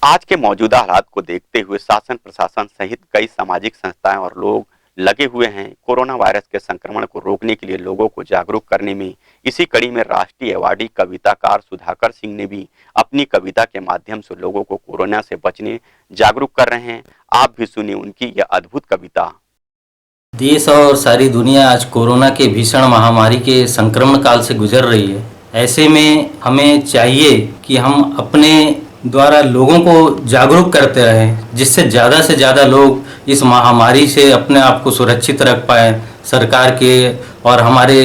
आज के मौजूदा हालात को देखते हुए शासन प्रशासन सहित कई सामाजिक संस्थाएं और लोग लगे हुए हैं कोरोना वायरस के संक्रमण को रोकने के लिए लोगों को जागरूक करने में। इसी कड़ी में राष्ट्रीय अवार्डी कविताकार सुधाकर सिंह ने भी अपनी कविता के माध्यम से लोगों को कोरोना से बचने जागरूक कर रहे हैं। आप भी सुनिए उनकी यह अद्भुत कविता। देश और सारी दुनिया आज कोरोना के भीषण महामारी के संक्रमण काल से गुजर रही है। ऐसे में हमें चाहिए कि हम अपने द्वारा लोगों को जागरूक करते रहें, जिससे ज़्यादा से ज़्यादा लोग इस महामारी से अपने आप को सुरक्षित रख पाएँ। सरकार के और हमारे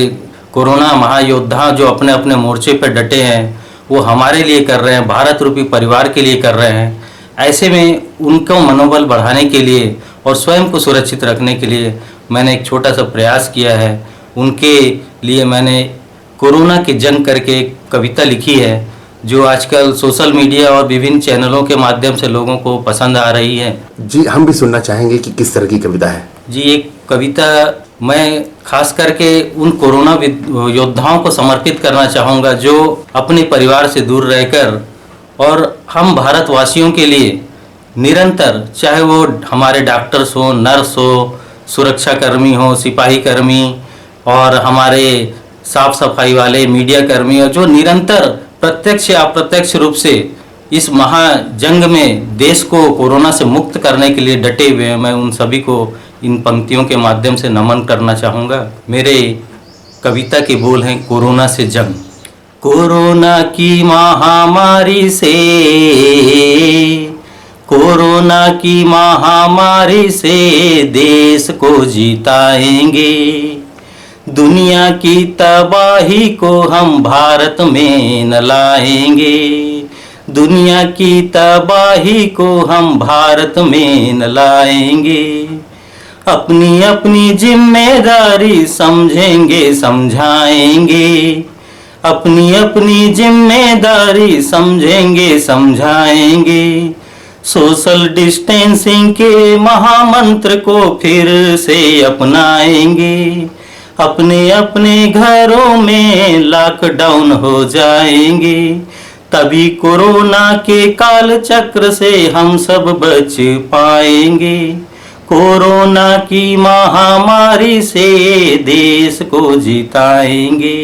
कोरोना महायोद्धा जो अपने अपने मोर्चे पर डटे हैं, वो हमारे लिए कर रहे हैं, भारत रूपी परिवार के लिए कर रहे हैं। ऐसे में उनको मनोबल बढ़ाने के लिए और स्वयं को सुरक्षित रखने के लिए मैंने एक छोटा सा प्रयास किया है। उनके लिए मैंने कोरोना की जंग करके एक कविता लिखी है, जो आजकल सोशल मीडिया और विभिन्न चैनलों के माध्यम से लोगों को पसंद आ रही है। जी, हम भी सुनना चाहेंगे कि किस तरह की कविता है। जी, एक कविता मैं खास करके उन कोरोना योद्धाओं को समर्पित करना चाहूँगा जो अपने परिवार से दूर रहकर और हम भारतवासियों के लिए निरंतर, चाहे वो हमारे डॉक्टर्स हो, नर्स हो, सुरक्षा कर्मी हो, सिपाही कर्मी और हमारे साफ सफाई वाले मीडिया कर्मी, और जो निरंतर प्रत्यक्ष या अप्रत्यक्ष रूप से इस महाजंग में देश को कोरोना से मुक्त करने के लिए डटे हुए हैं, मैं उन सभी को इन पंक्तियों के माध्यम से नमन करना चाहूँगा। मेरे कविता के बोल हैं कोरोना से जंग। कोरोना की महामारी से, कोरोना की महामारी से देश को जिताएंगे। दुनिया की तबाही को हम भारत में न लाएंगे। दुनिया की तबाही को हम भारत में न लाएंगे। अपनी अपनी जिम्मेदारी समझेंगे समझाएंगे। अपनी अपनी जिम्मेदारी समझेंगे समझाएंगे। सोशल डिस्टेंसिंग के महामंत्र को फिर से अपनाएंगे। अपने अपने घरों में लॉकडाउन हो जाएंगे। तभी कोरोना के काल चक्र से हम सब बच पाएंगे। कोरोना की महामारी से देश को जिताएंगे।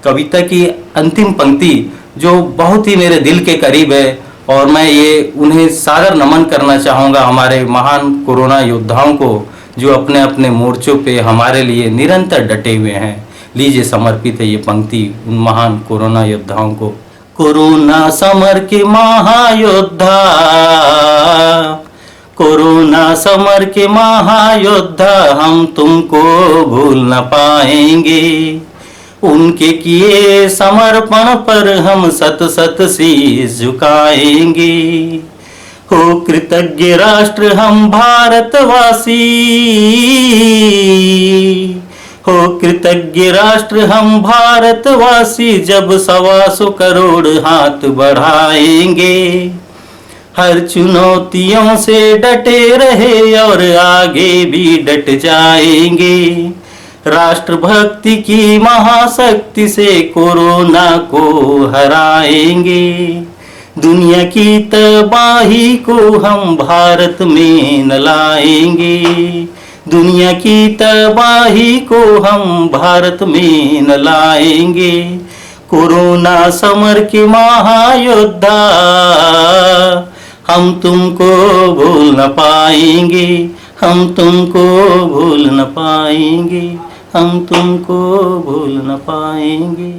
कविता की अंतिम पंक्ति जो बहुत ही मेरे दिल के करीब है, और मैं ये उन्हें सादर नमन करना चाहूँगा, हमारे महान कोरोना योद्धाओं को जो अपने अपने मोर्चों पे हमारे लिए निरंतर डटे हुए हैं। लीजिए, समर्पित है ये पंक्ति उन महान कोरोना योद्धाओं को। कोरोना समर के महायोद्धा, कोरोना समर के महायोद्धा, हम तुमको भूल न पाएंगे। उनके किए समर्पण पर हम सत सत शीश झुकाएंगे। हो कृतज्ञ राष्ट्र हम भारतवासी, हो कृतज्ञ राष्ट्र हम भारतवासी, जब 125 करोड़ हाथ बढ़ाएंगे। हर चुनौतियों से डटे रहे और आगे भी डट जाएंगे। राष्ट्रभक्ति की महाशक्ति से कोरोना को हराएंगे। दुनिया की तबाही को हम भारत में न लाएंगे। दुनिया की तबाही को हम भारत में न लाएंगे। कोरोना समर के महायोद्धा, हम तुमको भूल न पाएंगे। हम तुमको भूल न पाएंगे। हम तुमको भूल न पाएंगे।